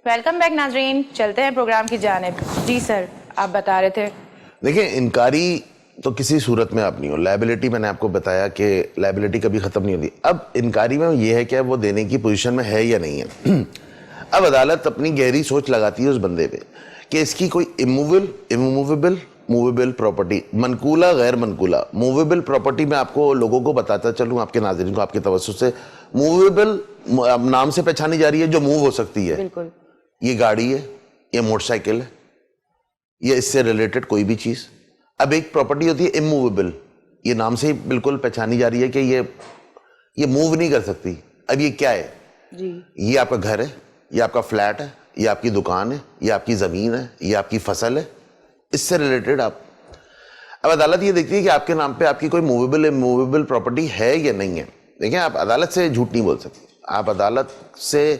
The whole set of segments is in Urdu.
ویلکم بیک ناظرین، چلتے ہیں پروگرام کی جانب. جی سر، آپ بتا رہے تھے. دیکھیں، انکاری تو کسی صورت میں آپ نہیں ہو. لائبلٹی میں نے آپ کو بتایا کہ لائبلٹی کبھی ختم نہیں ہوتی. اب انکاری میں یہ ہے کہ وہ دینے کی پوزیشن میں ہے یا نہیں ہے. اب عدالت اپنی گہری سوچ لگاتی ہے اس بندے پہ کہ اس کی کوئی اموویبل موویبل پراپرٹی، منقولہ غیر منقولہ. موویبل پراپرٹی میں آپ کو لوگوں کو بتاتا چلوں، آپ کے ناظرین کو آپ کے توسط سے. موویبل نام سے پہچانی جا رہی ہے جو موو ہو سکتی ہے. بالکل. یہ گاڑی ہے، یہ موٹر سائیکل ہے، یہ اس سے ریلیٹڈ کوئی بھی چیز. اب ایک پراپرٹی ہوتی ہے اموویبل، یہ نام سے ہی بالکل پہچانی جا رہی ہے کہ یہ موو نہیں کر سکتی. اب یہ کیا ہے؟ جی، یہ آپ کا گھر ہے، یہ آپ کا فلیٹ ہے، یہ آپ کی دکان ہے، یہ آپ کی زمین ہے، یہ آپ کی فصل ہے. اس سے ریلیٹڈ اب عدالت یہ دیکھتی ہے کہ آپ کے نام پہ آپ کی کوئی موویبل پراپرٹی ہے یا نہیں ہے. دیکھیں، آپ عدالت سے جھوٹ نہیں بول سکتے. آپ عدالت سے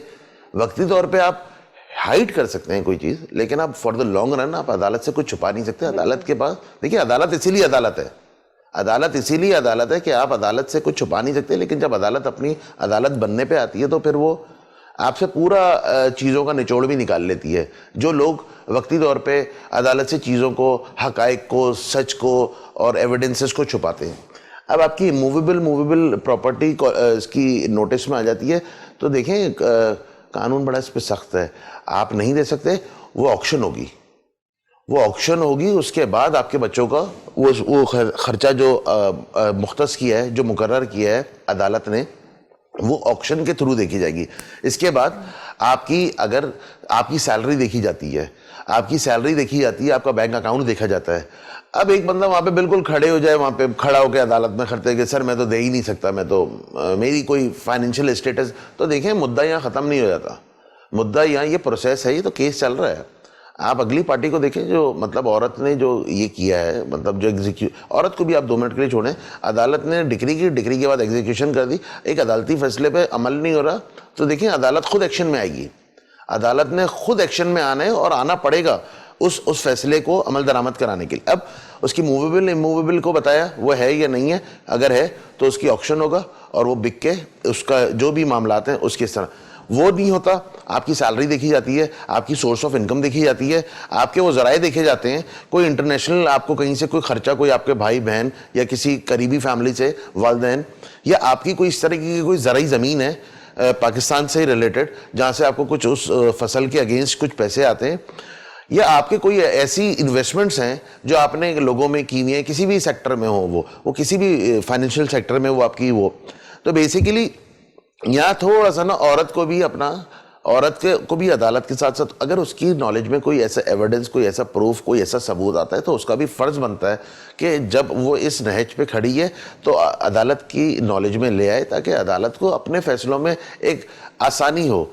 وقتی طور پہ آپ ہائڈ کر سکتے ہیں کوئی چیز، لیکن آپ فار دا لانگ رن آپ عدالت سے کچھ چھپا نہیں سکتے. عدالت کے پاس دیکھیے، عدالت اسی لیے عدالت ہے. عدالت اسی لیے عدالت ہے کہ آپ عدالت سے کچھ چھپا نہیں سکتے. لیکن جب عدالت اپنی عدالت بننے پہ آتی ہے تو پھر وہ آپ سے پورا چیزوں کا نچوڑ بھی نکال لیتی ہے. جو لوگ وقتی طور پہ عدالت سے چیزوں کو، حقائق کو، سچ کو اور ایویڈنسز کو چھپاتے ہیں. اب آپ کی موویبل پراپرٹی اس کی نوٹس میں آ جاتی ہے تو دیکھیں، قانون بڑا اس پہ سخت ہے. آپ نہیں دے سکتے. وہ آکشن ہوگی. اس کے بعد آپ کے بچوں کا وہ خرچہ جو مختص کیا ہے، جو مقرر کیا ہے عدالت نے، وہ آکشن کے تھرو دیکھی جائے گی. اس کے بعد اگر آپ کی سیلری دیکھی جاتی ہے، آپ کا بینک اکاؤنٹ دیکھا جاتا ہے. اب ایک بندہ وہاں پہ بالکل کھڑے ہو جائے، وہاں پہ کھڑا ہو کے عدالت میں کھڑتے کہ سر میں تو دے ہی نہیں سکتا، میں تو میری کوئی فائنینشیل اسٹیٹس. تو دیکھیں، مدعا یہاں ختم نہیں ہو جاتا. مدعا یہاں یہ پروسیس ہے، یہ تو کیس چل رہا ہے. آپ اگلی پارٹی کو دیکھیں جو مطلب عورت نے جو یہ کیا ہے، مطلب جو عورت کو بھی آپ 2 منٹ کے لیے چھوڑیں. عدالت نے ڈگری کے بعد ایگزیکیوشن کر دی. ایک عدالتی فیصلے پہ عمل نہیں ہو رہا تو دیکھیں، عدالت خود ایکشن میں آئے گی. عدالت نے خود ایکشن میں آنا ہے اور آنا پڑے گا اس فیصلے کو عمل درآمد کرانے کے لیے. اب اس کی اموویبل کو بتایا وہ ہے یا نہیں ہے. اگر ہے تو اس کی آکشن ہوگا اور وہ بک کے اس کا جو بھی معاملات ہیں اس کے اس طرح. وہ نہیں ہوتا. آپ کی سیلری دیکھی جاتی ہے، آپ کی سورس آف انکم دیکھی جاتی ہے، آپ کے وہ ذرائع دیکھے جاتے ہیں. کوئی انٹرنیشنل آپ کو کہیں سے کوئی خرچہ، کوئی آپ کے بھائی بہن یا کسی قریبی فیملی سے، والدین، یا آپ کی کوئی اس طرح کی کوئی زرعی زمین ہے پاکستان سے ریلیٹڈ جہاں سے آپ کو کچھ اس فصل کے اگینسٹ کچھ پیسے آتے ہیں، یا آپ کے کوئی ایسی انویسٹمنٹس ہیں جو آپ نے لوگوں میں کی ہوئی ہیں، کسی بھی سیکٹر میں ہو، وہ کسی بھی فائنینشیل سیکٹر میں وہ آپ کی وہ. تو بیسیکلی یہاں تھوڑا سا نا عورت کو بھی عدالت کے ساتھ ساتھ اگر اس کی نالج میں کوئی ایسا ایویڈنس، کوئی ایسا پروف، کوئی ایسا ثبوت آتا ہے تو اس کا بھی فرض بنتا ہے کہ جب وہ اس نہج پہ کھڑی ہے تو عدالت کی نالج میں لے آئے تاکہ عدالت کو اپنے فیصلوں میں ایک آسانی ہو.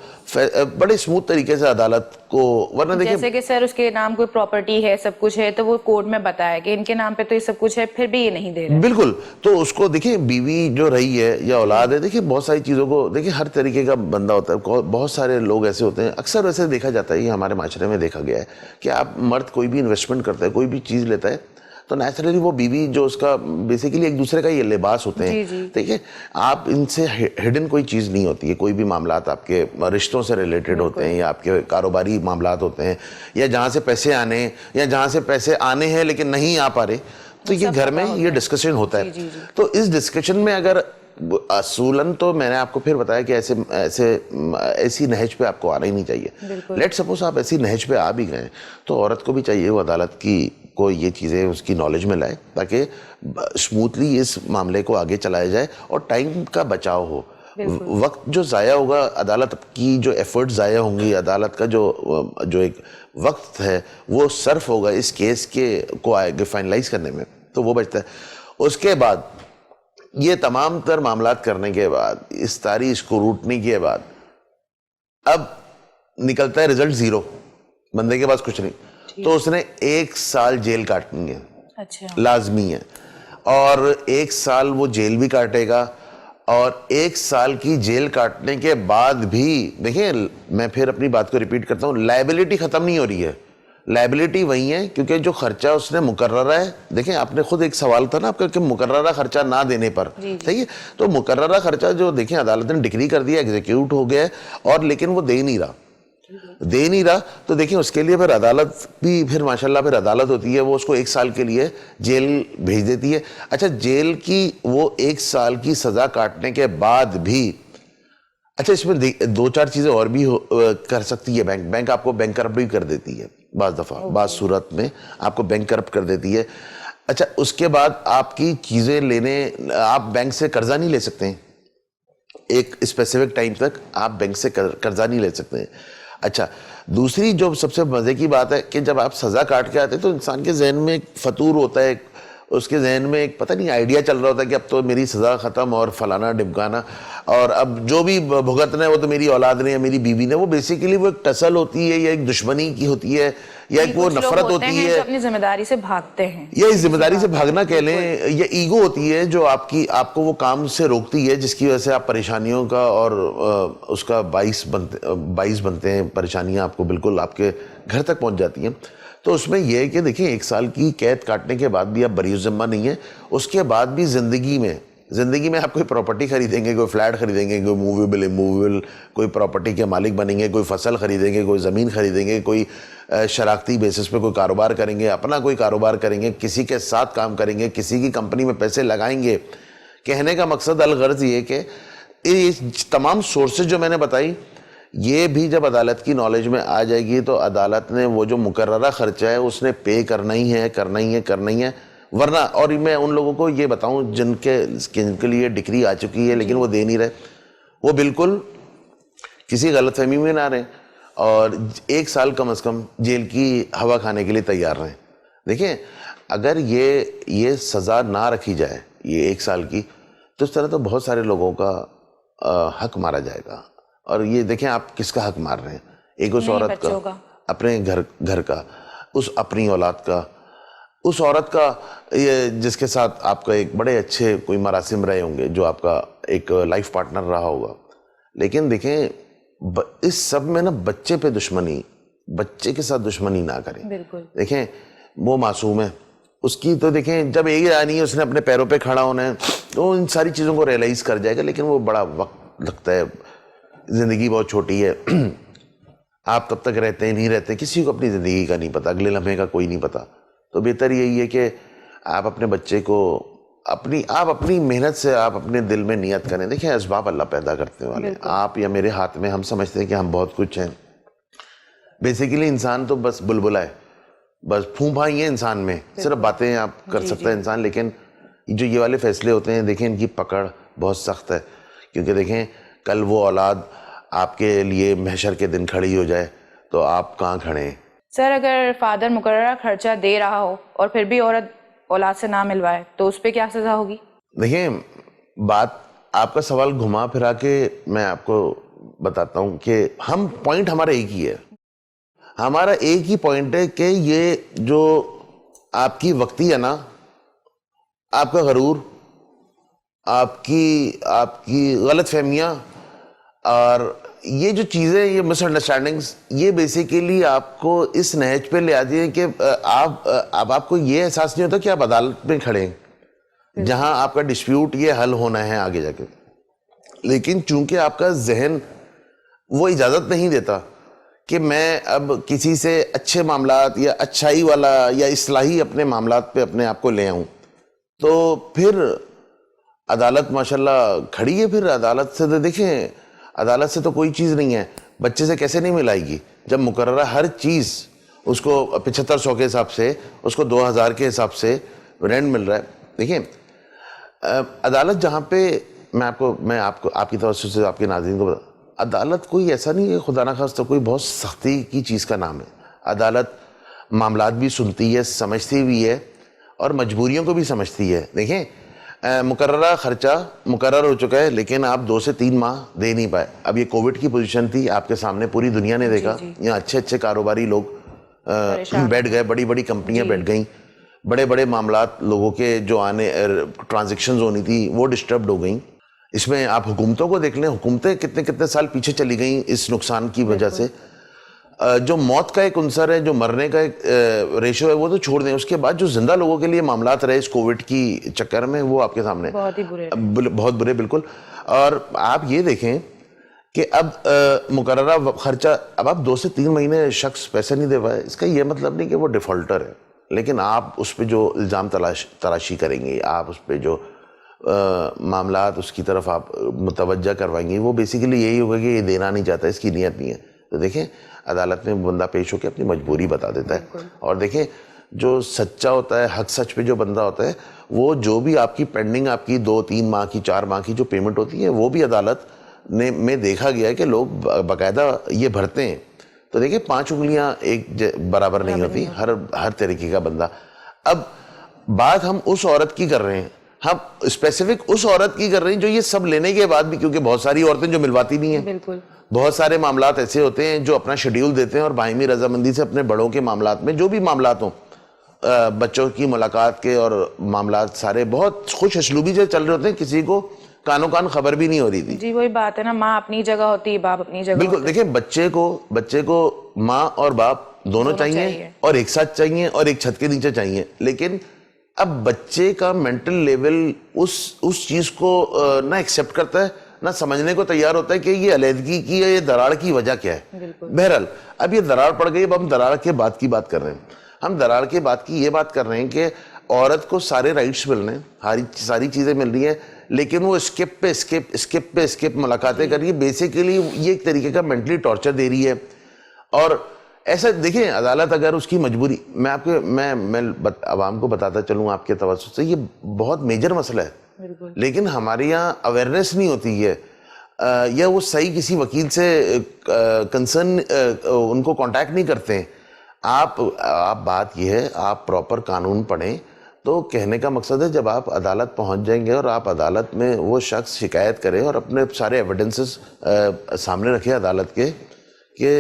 بڑے اسموتھ طریقے سے عدالت کو، ورنہ دیکھیں جیسے کہ سر اس کے نام کوئی پراپرٹی ہے، سب کچھ ہے، تو وہ کورٹ میں بتایا کہ ان کے نام پہ تو یہ سب کچھ ہے، پھر بھی یہ نہیں دے رہے. بالکل. تو اس کو دیکھیں، بیوی جو رہی ہے یا اولاد ہے، دیکھیں بہت ساری چیزوں کو دیکھیں، ہر طریقے کا بندہ ہوتا ہے. بہت سارے لوگ ایسے ہوتے ہیں، اکثر ویسے دیکھا جاتا ہے، یہ ہمارے معاشرے میں دیکھا گیا ہے کہ آپ مرد کوئی بھی انویسٹمنٹ کرتا ہے، کوئی بھی چیز لیتا ہے تو نیچرلی وہ بیوی جو اس کا بیسیکلی ایک دوسرے کا یہ لباس ہوتے ہیں. دیکھیں، آپ ان سے ہڈن کوئی چیز نہیں ہوتی ہے. کوئی بھی معاملات آپ کے رشتوں سے ریلیٹڈ ہوتے ہیں یا آپ کے کاروباری معاملات ہوتے ہیں یا جہاں سے پیسے آنے یا جہاں سے پیسے آنے ہیں لیکن نہیں آ پا رہے، تو یہ گھر میں یہ ڈسکشن ہوتا ہے. تو اس ڈسکشن میں اگر اصولاً تو میں نے آپ کو پھر بتایا کہ ایسی نہج پہ آپ کو آنا ہی نہیں چاہیے. لیٹ سپوز آپ ایسی نہج پہ آ بھی گئے تو عورت کو بھی چاہیے وہ عدالت کی کو یہ چیزیں اس کی نالج میں لائے تاکہ اسموتھلی اس معاملے کو آگے چلایا جائے اور ٹائم کا بچاؤ ہو. وقت جو ضائع ہوگا، عدالت کی جو ایفرٹ ضائع ہوں گی، عدالت کا جو ایک وقت ہے وہ صرف ہوگا اس کیس کو آگے فائنلائز کرنے میں، تو وہ بچتا ہے. اس کے بعد یہ تمام تر معاملات کرنے کے بعد، اس ساری اسکروٹنی کے بعد، اب نکلتا ہے رزلٹ 0. بندے کے پاس کچھ نہیں. تو اس نے 1 سال جیل کاٹنی ہے. اچھا. لازمی ہے. اور 1 سال وہ جیل بھی کاٹے گا. اور 1 سال کی جیل کاٹنے کے بعد بھی دیکھیں، میں پھر اپنی بات کو ریپیٹ کرتا ہوں، لائبلٹی ختم نہیں ہو رہی ہے. لائبلٹی وہی ہے کیونکہ جو خرچہ اس نے مقررہ ہے. دیکھیں، آپ نے خود ایک سوال تھا نا آپ کا کہ مقررہ خرچہ نہ دینے پر، صحیح ہے. تو مقررہ خرچہ جو دیکھیں عدالت نے ڈکری کر دیا، ایگزیکیوٹ ہو گیا ہے، اور لیکن وہ دے نہیں رہا. دے نہیں رہا تو دیکھیں اس کے لیے پھر عدالت بھی پھر ماشاءاللہ پھر عدالت ہوتی ہے, وہ اس کو 1 سال کے لیے جیل بھیج دیتی ہے. اچھا جیل کی وہ 1 سال کی سزا کاٹنے کے بعد بھی, اچھا اس میں 2-4 چیزیں اور بھی کر سکتی ہے بینک آپ کو بینک کرپٹ بھی کر دیتی ہے بعض دفعہ, بعض صورت میں آپ کو بینک کرپٹ کر دیتی ہے. اچھا اس کے بعد آپ کی چیزیں لینے, آپ بینک سے قرضہ نہیں لے سکتے ہیں ایک اسپیسیفک ٹائم تک, آپ بینک سے قرضہ نہیں لے سکتے ہیں. اچھا دوسری جو سب سے مزے کی بات ہے کہ جب آپ سزا کاٹ کے آتے ہیں تو انسان کے ذہن میں ایک فطور ہوتا ہے, اس کے ذہن میں ایک پتہ نہیں آئیڈیا چل رہا ہوتا ہے کہ اب تو میری سزا ختم اور فلانا ڈمکانا, اور اب جو بھی بھگتنا ہے وہ تو میری اولاد نے یا میری بیوی نے. وہ بیسیکلی وہ ایک ٹسل ہوتی ہے یا ایک دشمنی کی ہوتی ہے یا ایک وہ نفرت ہوتی ہے, اپنی ذمہ داری سے بھاگتے ہیں, یا اس ذمہ داری سے بھاگنا کہہ لیں, یا ایگو ہوتی ہے جو آپ کو وہ کام سے روکتی ہے جس کی وجہ سے آپ پریشانیوں کا اور اس کا باعث بنتے ہیں. پریشانیاں آپ کو بالکل آپ کے گھر تک پہنچ جاتی ہیں. تو اس میں یہ ہے کہ دیکھیں 1 سال کی قید کاٹنے کے بعد بھی آپ بری ذمہ نہیں ہیں. اس کے بعد بھی زندگی میں آپ کوئی پراپرٹی خریدیں گے, کوئی فلیٹ خریدیں گے, کوئی موویبل اموویبل کوئی پراپرٹی کے مالک بنیں گے, کوئی فصل خریدیں گے, کوئی زمین خریدیں گے, کوئی شراکتی بیسس پہ کوئی کاروبار کریں گے, اپنا کوئی کاروبار کریں گے, کسی کے ساتھ کام کریں گے, کسی کی کمپنی میں پیسے لگائیں گے. کہنے کا مقصد الغرض یہ کہ تمام سورسز جو میں نے بتائی یہ بھی جب عدالت کی نالج میں آ جائے گی تو عدالت نے وہ جو مقررہ خرچہ ہے اس نے پے کرنا ہی ہے. ورنہ, اور میں ان لوگوں کو یہ بتاؤں جن کے لیے ڈگری آ چکی ہے لیکن وہ دے نہیں رہے, وہ بالکل کسی غلط فہمی میں نہ رہیں اور 1 سال کم از کم جیل کی ہوا کھانے کے لیے تیار رہیں. دیکھیں اگر یہ سزا نہ رکھی جائے یہ 1 سال کی, تو اس طرح تو بہت سارے لوگوں کا حق مارا جائے گا. اور یہ دیکھیں آپ کس کا حق مار رہے ہیں, ایک اس عورت کا, اپنے گھر کا, اس اپنی اولاد کا, اس عورت کا جس کے ساتھ آپ کا ایک بڑے اچھے کوئی مراسم رہے ہوں گے, جو آپ کا ایک لائف پارٹنر رہا ہوگا. لیکن دیکھیں اس سب میں نا بچے پہ دشمنی, بچے کے ساتھ دشمنی نہ کریں. دیکھیں وہ معصوم ہے, اس کی تو دیکھیں جب ایک آنی ہے اس نے اپنے پیروں پہ کھڑا ہونا ہے تو ان ساری چیزوں کو ریئلائز کر جائے گا. لیکن وہ بڑا وقت لگتا ہے, زندگی بہت چھوٹی ہے, آپ کب تک رہتے ہیں نہیں رہتے کسی کو اپنی زندگی کا نہیں پتا, اگلے لمحے کا کوئی نہیں پتا. تو بہتر یہی ہے کہ آپ اپنے بچے کو آپ اپنی محنت سے آپ اپنے دل میں نیت کریں. دیکھیں اسباب اللہ پیدا کرتے والے, آپ یا میرے ہاتھ میں, ہم سمجھتے ہیں کہ ہم بہت کچھ ہیں. بیسیکلی انسان تو بس بلبلا ہے, بس پھونپا ہی ہے انسان میں, صرف باتیں آپ کر سکتا ہے انسان. لیکن جو یہ والے فیصلے ہوتے ہیں دیکھیں ان کی پکڑ بہت سخت ہے, کیونکہ دیکھیں کل وہ اولاد آپ کے لیے محشر کے دن کھڑی ہو جائے تو آپ کہاں کھڑے ہیں. سر اگر فادر مقررہ خرچہ دے رہا ہو اور پھر بھی عورت اولاد سے نہ ملوائے تو اس پہ کیا سزا ہوگی؟ دیکھیں بات آپ کا سوال گھما پھرا کے میں آپ کو بتاتا ہوں کہ ہم پوائنٹ ہمارا ایک ہی ہے, ہمارا ایک ہی پوائنٹ ہے کہ یہ جو آپ کی وقتی ہے نا, آپ کا غرور, آپ کی غلط فہمیاں اور یہ جو چیزیں, یہ مس انڈرسٹینڈنگس, یہ بیسیکلی آپ کو اس نہج پہ لے آتی ہیں کہ آپ کو یہ احساس نہیں ہوتا کہ آپ عدالت میں کھڑے ہیں جہاں آپ کا ڈسپیوٹ یہ حل ہونا ہے آگے جا کے. لیکن چونکہ آپ کا ذہن وہ اجازت نہیں دیتا کہ میں اب کسی سے اچھے معاملات یا اچھائی والا یا اصلاحی اپنے معاملات پہ اپنے آپ کو لے آؤں, تو پھر عدالت ماشاءاللہ کھڑی ہے. پھر عدالت سے تو دیکھیں, عدالت سے تو کوئی چیز نہیں ہے, بچے سے کیسے نہیں ملائے گی جب مقررہ ہر چیز اس کو 7500 کے حساب سے, اس کو 2000 کے حساب سے رینٹ مل رہا ہے. دیکھیں عدالت جہاں پہ میں آپ کی توجہ سے آپ کے ناظرین کو بتا, عدالت کوئی ایسا نہیں ہے خدا نخواستہ کوئی بہت سختی کی چیز کا نام ہے. عدالت معاملات بھی سنتی ہے, سمجھتی بھی ہے اور مجبوریوں کو بھی سمجھتی ہے. دیکھیں مقررہ خرچہ مقرر ہو چکا ہے لیکن آپ 2 سے 3 ماہ دے نہیں پائے. اب یہ کووڈ کی پوزیشن تھی آپ کے سامنے, پوری دنیا نے دیکھا, یہاں اچھے کاروباری لوگ بیٹھ گئے, بڑی بڑی کمپنیاں بیٹھ گئیں, بڑے بڑے معاملات لوگوں کے جو ٹرانزیکشنز ہونی تھی وہ ڈسٹربڈ ہو گئیں. اس میں آپ حکومتوں کو دیکھ لیں, حکومتیں کتنے سال پیچھے چلی گئیں اس نقصان کی وجہ سے. جو موت کا ایک عنصر ہے, جو مرنے کا ایک ریشو ہے وہ تو چھوڑ دیں, اس کے بعد جو زندہ لوگوں کے لیے معاملات رہے اس کووڈ کی چکر میں وہ آپ کے سامنے بہت ہی برے, بہت برے بالکل. اور آپ یہ دیکھیں کہ اب مقررہ خرچہ اب آپ 2 سے 3 مہینے شخص پیسے نہیں دے پائے، اس کا یہ مطلب نہیں کہ وہ ڈیفالٹر ہے، لیکن آپ اس پہ جو الزام تراشی کریں گے، آپ اس پہ جو معاملات اس کی طرف آپ متوجہ کروائیں گے، وہ بیسیکلی یہی ہوگا کہ یہ دینا نہیں چاہتا، اس کی نیت نہیں ہے. تو دیکھیں عدالت میں بندہ پیش ہو کے اپنی مجبوری بتا دیتا ہے. اور دیکھیں جو سچا ہوتا ہے، حق سچ پہ جو بندہ ہوتا ہے، وہ جو بھی آپ کی پینڈنگ آپ کی 2-3 ماہ کی 4 ماہ کی جو پیمنٹ ہوتی ہے، وہ بھی عدالت میں دیکھا گیا ہے کہ لوگ باقاعدہ یہ بھرتے ہیں. تو دیکھیں 5 انگلیاں ایک برابر نہیں ہوتی، ہر طریقے کا بندہ. اب بات ہم اس عورت کی کر رہے ہیں، ہم اسپیسیفک اس عورت کی کر رہے ہیں جو یہ سب لینے کے بعد بھی، کیونکہ بہت ساری عورتیں جو ملواتی نہیں ہیں. بالکل. بہت سارے معاملات ایسے ہوتے ہیں جو اپنا شیڈیول دیتے ہیں اور باہمی رضامندی سے اپنے بڑوں کے معاملات میں جو بھی معاملات ہوں، بچوں کی ملاقات کے اور معاملات سارے بہت خوش اسلوبی سے چل رہے ہوتے ہیں، کسی کو کانوں کان خبر بھی نہیں ہو رہی تھی. جی وہی بات ہے نا، ماں اپنی جگہ ہوتی ہے، باپ اپنی جگہ. بالکل. دیکھیں بچے کو ماں اور باپ دونوں چاہیے اور ایک ساتھ چاہیے اور ایک چھت کے نیچے چاہیے، لیکن اب بچے کا مینٹل لیول اس چیز کو نہ ایکسیپٹ کرتا ہے، نہ سمجھنے کو تیار ہوتا ہے کہ یہ علیحدگی کی ہے، یہ دراڑ کی وجہ کیا ہے. بہرحال اب یہ دراڑ پڑ گئی، اب ہم دراڑ کے بعد کی بات کر رہے ہیں. ہم دراڑ کے بعد کی یہ بات کر رہے ہیں کہ عورت کو سارے رائٹس مل رہے ہیں، ساری چیزیں مل رہی ہیں، لیکن وہ اسکپ ملاقاتیں کر رہی ہے. بیسیکلی یہ ایک طریقے کا مینٹلی ٹارچر دے رہی ہے. اور ایسا دیکھیں عدالت اگر اس کی مجبوری، میں عوام کو بتاتا چلوں آپ کے توسط سے، یہ بہت میجر مسئلہ ہے، لیکن ہمارے یہاں اویئرنیس نہیں ہوتی ہے، یا وہ صحیح کسی وکیل سے کنسرن ان کو کانٹیکٹ نہیں کرتے ہیں. آپ بات یہ ہے، آپ پراپر قانون پڑھیں. تو کہنے کا مقصد ہے جب آپ عدالت پہنچ جائیں گے اور آپ عدالت میں وہ شخص شکایت کرے اور اپنے سارے ایویڈنسز سامنے رکھے عدالت کے کہ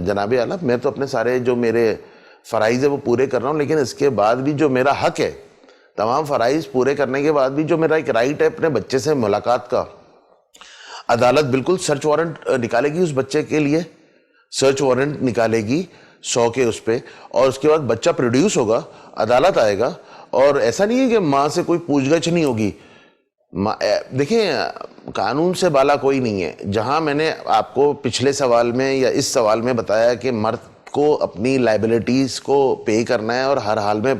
جناب اعلیٰ میں تو اپنے سارے جو میرے فرائض ہے وہ پورے کر رہا ہوں، لیکن اس کے بعد بھی جو میرا حق ہے، تمام فرائض پورے کرنے کے بعد بھی جو میرا ایک رائٹ ہے اپنے بچے سے ملاقات کا، عدالت بالکل سرچ وارنٹ نکالے گی اس بچے کے لیے، سرچ وارنٹ نکالے گی 100 کے اس پہ، اور اس کے بعد بچہ پروڈیوس ہوگا، عدالت آئے گا. اور ایسا نہیں ہے کہ ماں سے کوئی پوچھ گچھ نہیں ہوگی. دیکھیں قانون سے بالا کوئی نہیں ہے. جہاں میں نے آپ کو پچھلے سوال میں یا اس سوال میں بتایا کہ مرد کو اپنی لائبلٹیز کو پے کرنا ہے اور ہر حال میں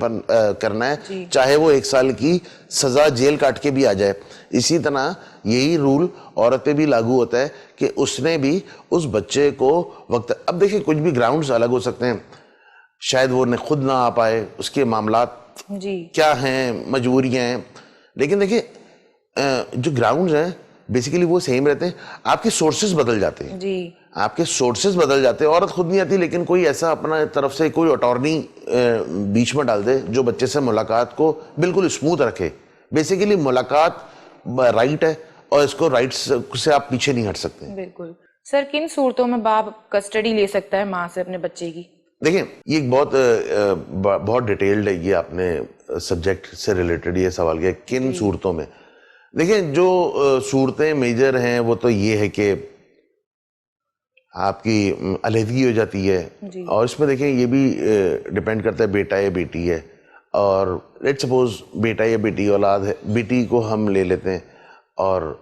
کرنا ہے، چاہے وہ 1 سال کی سزا جیل کاٹ کے بھی آ جائے، اسی طرح یہی رول عورت پہ بھی لاگو ہوتا ہے کہ اس نے بھی اس بچے کو وقت. اب دیکھیں کچھ بھی گراؤنڈز الگ ہو سکتے ہیں، شاید وہ خود نہ آ پائے، اس کے معاملات کیا ہیں، مجبوریاں ہیں، لیکن دیکھیں جو گراؤنڈز ہیں بیسیکلی وہ سیم رہتے ہیں. آپ کے سورسز بدل جاتے ہیں، آپ کے سورسز بدل جاتے ہیں. عورت خود نہیں آتی، لیکن کوئی ایسا اپنا طرف سے کوئی اٹارنی بیچ میں ڈال دے جو بچے سے ملاقات کو بالکل اسموتھ رکھے. بیسیکلی ملاقات رائٹ ہے اور اس کو رائٹس سے آپ پیچھے نہیں ہٹ سکتے. بالکل. سر کن صورتوں میں باپ کسٹڈی لے سکتا ہے ماں سے اپنے بچے کی؟ دیکھیں یہ ایک بہت ڈیٹیلڈ ہے، یہ آپ نے سبجیکٹ سے ریلیٹڈ یہ سوال کیا کن صورتوں میں. دیکھیں جو صورتیں میجر ہیں وہ تو یہ ہے کہ آپ کی علیحدگی ہو جاتی ہے، اور اس میں دیکھیں یہ بھی ڈیپینڈ کرتا ہے بیٹا یا بیٹی ہے، اور لیٹ سپوز بیٹا یا بیٹی اولاد ہے، بیٹی کو ہم لے لیتے ہیں اور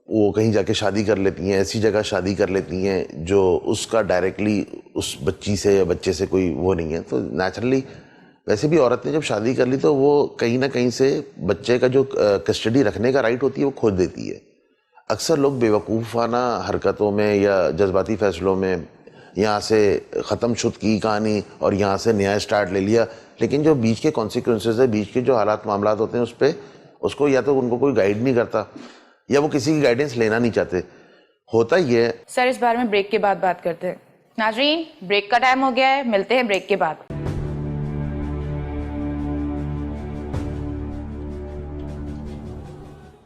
وہ کہیں جا کے شادی کر لیتی ہیں، ایسی جگہ شادی کر لیتی ہیں جو اس کا ڈائریکٹلی اس بچی سے یا بچے سے کوئی وہ نہیں ہے. تو نیچرلی ویسے بھی عورت نے جب شادی کر لی تو وہ کہیں نہ کہیں سے بچے کا جو کسٹڈی رکھنے کا رائٹ ہوتی ہے وہ کھو دیتی ہے. اکثر لوگ بیوقوفانہ حرکتوں میں یا جذباتی فیصلوں میں یہاں سے ختم شد کی کہانی اور یہاں سے نیا سٹارٹ لے لیا، لیکن جو بیچ کے کانسیکوینسز ہے، بیچ کے جو حالات معاملات ہوتے ہیں اس پہ اس کو یا تو ان کو کوئی گائیڈ نہیں کرتا یا وہ کسی کی گائیڈنس لینا نہیں چاہتے. ہوتا یہ ہے. سر اس بارے میں بریک کے بعد بات کرتے ہیں. ناظرین بریک کا ٹائم ہو گیا ہے، ملتے ہیں بریک کے بعد.